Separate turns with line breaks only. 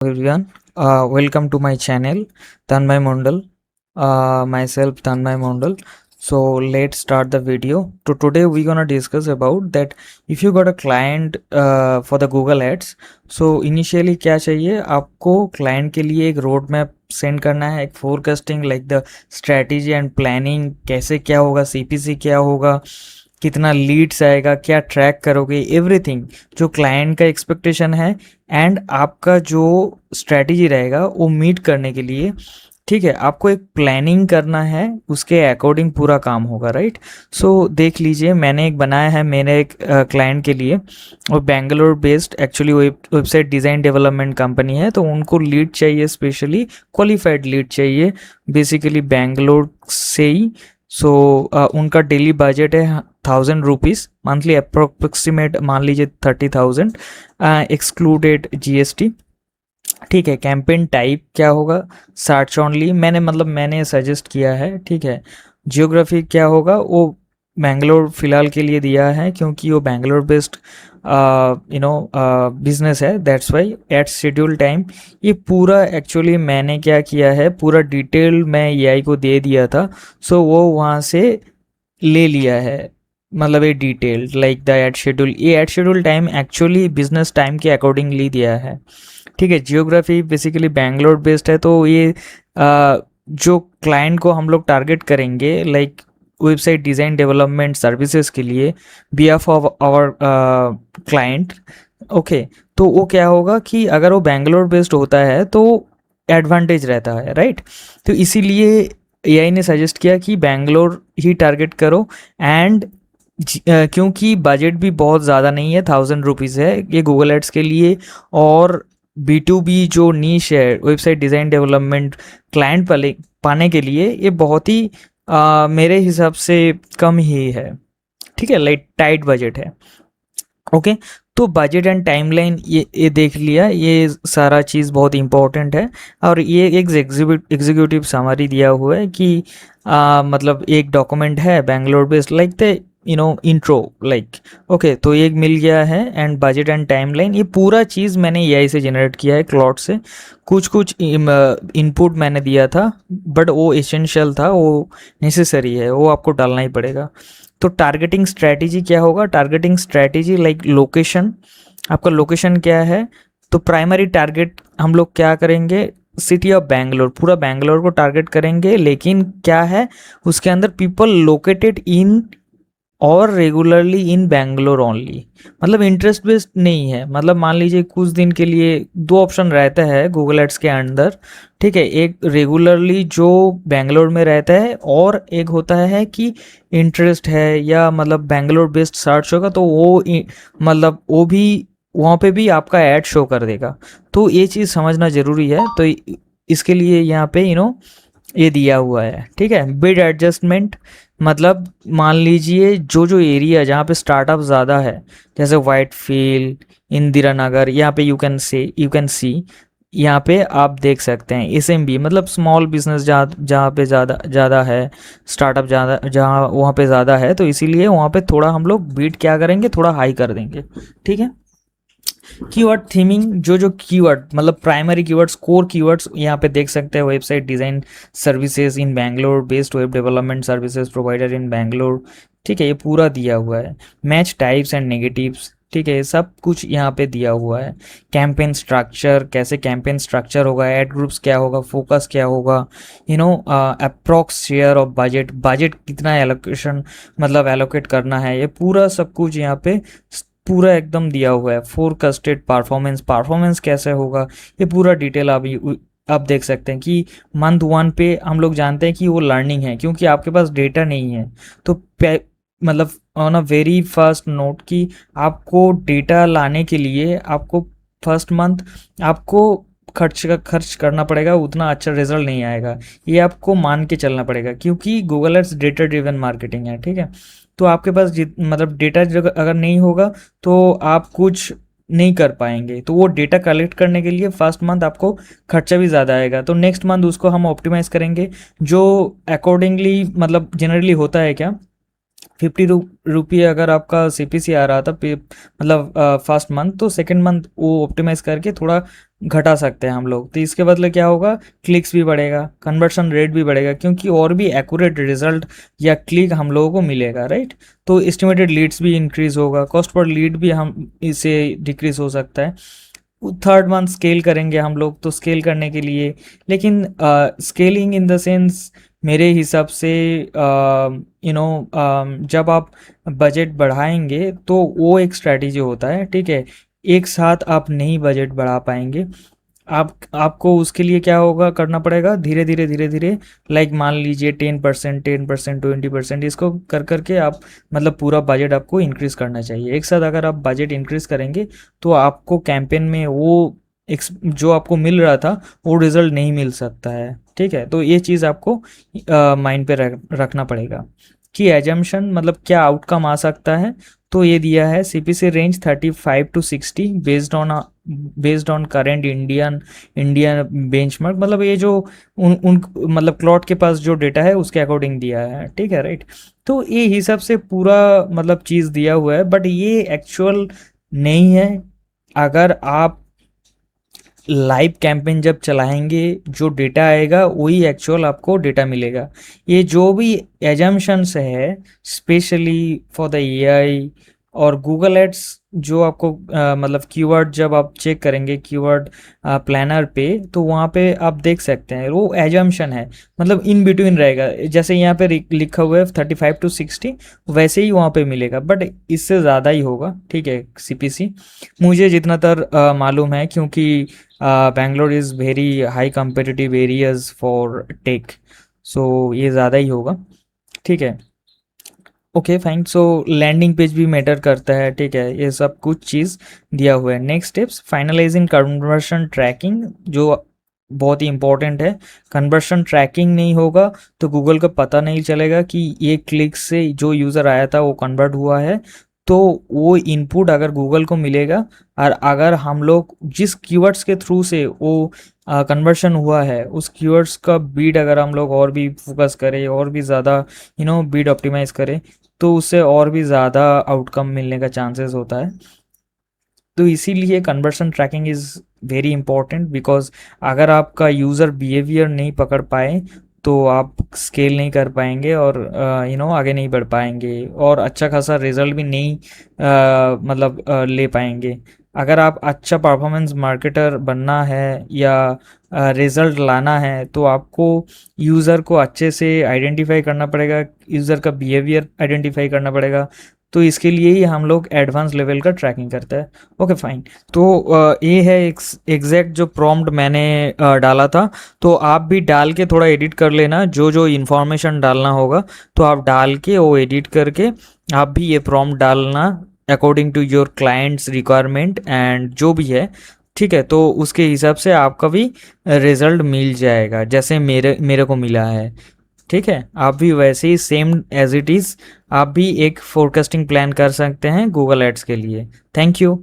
Everyone, welcome to my channel Tanmay Mondal. Myself Tanmay Mondal. So let's start the video. Today we're gonna discuss about that if you got a client for the Google Ads. So initially क्या चाहिए आपको client के लिए एक road map send करना है, एक forecasting like the strategy and planning, कैसे क्या होगा, सीपीसी क्या होगा, कितना लीड्स आएगा, क्या ट्रैक करोगे, एवरीथिंग जो क्लाइंट का एक्सपेक्टेशन है एंड आपका जो स्ट्रैटेजी रहेगा वो मीट करने के लिए, ठीक है, आपको एक प्लानिंग करना है, उसके अकॉर्डिंग पूरा काम होगा, राइट। सो देख लीजिए, मैंने एक बनाया है मेरे एक क्लाइंट के लिए, और Bangalore based actually website design development company है, तो उनको लीड चाहिए, स्पेशली क्वालिफाइड लीड चाहिए, बेसिकली बेंगलोर से ही। सो उनका डेली बजट है 1000 रुपीज़, मंथली अप्रोक्सीमेट मान लीजिए 30,000 एक्सक्लूडेड जीएसटी, ठीक है। कैंपेन टाइप क्या होगा, सर्च ओनली, मैंने सजेस्ट किया है, ठीक है। जियोग्राफी क्या होगा, वो बेंगलोर फिलहाल के लिए दिया है क्योंकि वो बेंगलोर बेस्ड बिजनेस है, that's why. At schedule time, ये पूरा एक्चुअली मैंने क्या किया है, पूरा डिटेल मैं एआई को दे दिया था, सो वो वहाँ से ले लिया है, मतलब ये detail like the ad schedule, ये ad schedule time actually business time के अकॉर्डिंगली दिया है, ठीक है। जियोग्राफी बेसिकली बैंगलोर बेस्ड है, तो ये जो क्लाइंट को हम लोग टारगेट करेंगे like website design development services के लिए behalf of our client, okay. तो वो क्या होगा कि अगर वो बैंगलोर बेस्ड होता है तो एडवांटेज रहता है, राइट। तो इसीलिए एआई ने सजेस्ट किया कि बैंगलोर ही टारगेट करो, एंड क्योंकि बजट भी बहुत ज़्यादा नहीं है, 1000 रुपीज़ है ये गूगल एड्स के लिए, और B2B जो नीश है वेबसाइट डिज़ाइन डेवलपमेंट क्लाइंट पाने के लिए ये बहुत ही मेरे हिसाब से कम ही है, ठीक है, लाइक टाइट बजट है, ओके। तो बजट एंड टाइमलाइन ये देख लिया, ये सारा चीज़ बहुत इंपॉर्टेंट है। और ये एक एग्जीक्यूटिव समरी दिया हुआ है कि मतलब एक डॉक्यूमेंट है Bangalore based like the intro like, okay. तो ये मिल गया है, एंड बजट एंड टाइमलाइन ये पूरा चीज़ मैंने एआई से जनरेट किया है, क्लॉड से। कुछ इनपुट मैंने दिया था, बट वो एसेंशियल था, वो नेसेसरी है, वो आपको डालना ही पड़ेगा। तो टारगेटिंग स्ट्रैटेजी क्या होगा, टारगेटिंग स्ट्रैटेजी लाइक लोकेशन, आपका लोकेशन क्या है, तो प्राइमरी टारगेट हम लोग क्या करेंगे, सिटी ऑफ बैंगलोर, पूरा बैंगलोर को टारगेट करेंगे, लेकिन क्या है उसके अंदर पीपल लोकेटेड इन और रेगुलरली इन बैंगलोर ओनली, मतलब इंटरेस्ट बेस्ड नहीं है। मतलब मान लीजिए कुछ दिन के लिए दो ऑप्शन रहता है गूगल एड्स के अंदर, ठीक है, एक रेगुलरली जो बैंगलोर में रहता है, और एक होता है कि इंटरेस्ट है या मतलब बैंगलोर बेस्ड सर्च होगा तो वो मतलब वो भी वहाँ पे भी आपका ऐड शो कर देगा। तो ये चीज़ समझना ज़रूरी है, तो इसके लिए यहाँ पे ये दिया हुआ है, ठीक है। बिड एडजस्टमेंट, मतलब मान लीजिए जो जो एरिया जहाँ पे स्टार्टअप ज़्यादा है, जैसे वाइट फील्ड, इंदिरा नगर, यहाँ पे यू कैन सी यहाँ पे आप देख सकते हैं एसएमबी, मतलब स्मॉल बिजनेस जहाँ जहाँ पे ज़्यादा है, स्टार्टअप ज़्यादा जहाँ वहाँ पे ज़्यादा है, तो इसीलिए वहाँ पे थोड़ा हम लोग बीट क्या करेंगे, थोड़ा हाई कर देंगे, ठीक है। कीवर्ड थीमिंग, जो जो कीवर्ड मतलब प्राइमरी कीवर्ड्स, कोर कीवर्ड्स यहाँ पे देख सकते हैं, website design services in Bangalore, based web development services provider in Bangalore, ठीक है, ये पूरा दिया हुआ है। मैच टाइप्स एंड नेगेटिव्स, ठीक है, सब कुछ यहाँ पे दिया हुआ है। कैंपेन स्ट्रक्चर, कैसे कैंपेन स्ट्रक्चर होगा, एड ग्रुप्स क्या होगा, फोकस क्या होगा, approx share of budget, budget कितना एलोकेशन मतलब एलोकेट करना है, ये पूरा सब कुछ यहाँ पे पूरा एकदम दिया हुआ है। फोरकास्टेड परफॉर्मेंस, परफॉर्मेंस कैसे होगा, ये पूरा डिटेल आप देख सकते हैं कि मंथ 1 पे हम लोग जानते हैं कि वो लर्निंग है, क्योंकि आपके पास डेटा नहीं है। तो मतलब on a very first note कि आपको डेटा लाने के लिए आपको फर्स्ट मंथ आपको खर्च करना पड़ेगा, उतना अच्छा रिजल्ट नहीं आएगा, ये आपको मान के चलना पड़ेगा, क्योंकि Google ads data driven marketing है, ठीक है। तो आपके पास मतलब डेटा अगर नहीं होगा तो आप कुछ नहीं कर पाएंगे। तो वो डेटा कलेक्ट करने के लिए फर्स्ट मंथ आपको खर्चा भी ज़्यादा आएगा, तो नेक्स्ट मंथ उसको हम ऑप्टिमाइज करेंगे, जो अकॉर्डिंगली मतलब जनरली होता है क्या, 50 रुपये अगर आपका सीपीसी आ रहा था मतलब फर्स्ट मंथ, तो सेकेंड मंथ वो ऑप्टिमाइज करके थोड़ा घटा सकते हैं हम लोग। तो इसके बदले क्या होगा, क्लिक्स भी बढ़ेगा, कन्वर्शन रेट भी बढ़ेगा, क्योंकि और भी एक्यूरेट रिजल्ट या क्लिक हम लोगों को मिलेगा, राइट। तो एस्टिमेटेड लीड्स भी इंक्रीज होगा, कॉस्ट पर लीड भी हम इसे डिक्रीज हो सकता है। थर्ड मंथ स्केल करेंगे हम लोग, तो स्केल करने के लिए, लेकिन स्केलिंग इन द सेंस मेरे हिसाब से जब आप बजट बढ़ाएंगे तो वो एक स्ट्रैटेजी होता है, ठीक है। एक साथ आप नहीं बजट बढ़ा पाएंगे। आपको उसके लिए क्या होगा, करना पड़ेगा धीरे धीरे धीरे धीरे। लाइक मान लीजिए 10%, 10%, 20%, इसको कर करके आप मतलब पूरा बजट आपको इंक्रीज करना चाहिए। एक साथ अगर आप बजट इंक्रीज करेंगे तो आपको कैंपेन में वो जो आपको मिल रहा था वो रिजल्ट नहीं मिल सकता है, ठीक है। तो ये चीज़ आपको माइंड पे रखना पड़ेगा कि एजम्पशन मतलब क्या आउटकम आ सकता है। तो ये दिया है CPC range 35 to 60 based on current Indian benchmark, मतलब ये जो उन मतलब क्लॉट के पास जो डेटा है उसके अकॉर्डिंग दिया है, ठीक है, राइट। तो ये हिसाब से पूरा मतलब चीज़ दिया हुआ है, बट ये एक्चुअल नहीं है। अगर आप लाइव कैंपेन जब चलाएंगे जो डेटा आएगा वही एक्चुअल आपको डेटा मिलेगा। ये जो भी एजम्पशंस है स्पेशली फॉर द एआई और गूगल एड्स, जो आपको मतलब कीवर्ड जब आप चेक करेंगे कीवर्ड प्लानर पे, तो वहाँ पे आप देख सकते हैं वो एजम्पशन है, मतलब इन बिटवीन रहेगा। जैसे यहाँ पे लिखा हुआ है 35 to 60, वैसे ही वहाँ पे मिलेगा, बट इससे ज़्यादा ही होगा, ठीक है, सीपीसी मुझे जितना तर मालूम है, क्योंकि Bangalore is very high competitive areas for tech, so ये ज़्यादा ही होगा, ठीक है। Okay fine, so landing page भी मैटर करता है, ठीक है, ये सब कुछ चीज़ दिया हुआ है। Next steps, finalising conversion tracking, जो बहुत ही इंपॉर्टेंट है। कन्वर्शन ट्रैकिंग नहीं होगा तो गूगल को पता नहीं चलेगा कि ये क्लिक से जो यूज़र आया था वो कन्वर्ट हुआ है। तो वो इनपुट अगर गूगल को मिलेगा, और अगर हम लोग जिस कीवर्ड्स के थ्रू से वो कन्वर्शन हुआ है उस कीवर्ड्स का बीट अगर हम लोग और भी फोकस करें और भी ज़्यादा बीट ऑप्टिमाइज करें, तो उससे और भी ज़्यादा आउटकम मिलने का चांसेस होता है। तो इसीलिए conversion tracking is very important, because अगर आपका यूज़र बिहेवियर नहीं पकड़ पाए तो आप स्केल नहीं कर पाएंगे और आगे नहीं बढ़ पाएंगे और अच्छा खासा रिजल्ट भी नहीं मतलब ले पाएंगे। अगर आप अच्छा परफॉर्मेंस मार्केटर बनना है या रिजल्ट लाना है तो आपको यूज़र को अच्छे से आइडेंटिफाई करना पड़ेगा, यूज़र का बिहेवियर आइडेंटिफाई करना पड़ेगा। तो इसके लिए ही हम लोग एडवांस लेवल का ट्रैकिंग करते हैं। ओके फाइन, तो ये है एग्जैक्ट जो प्रॉम्प्ट मैंने डाला था। तो आप भी डाल के थोड़ा एडिट कर लेना, जो जो इन्फॉर्मेशन डालना होगा तो आप डाल के वो एडिट करके आप भी ये प्रॉम्प्ट डालना according to your clients requirement and जो भी है, ठीक है। तो उसके हिसाब से आपका भी रिजल्ट मिल जाएगा जैसे मेरे मेरे को मिला है, ठीक है। आप भी वैसे ही सेम एज इट इज़ आप भी एक फोरकास्टिंग प्लान कर सकते हैं गूगल एड्स के लिए। Thank you.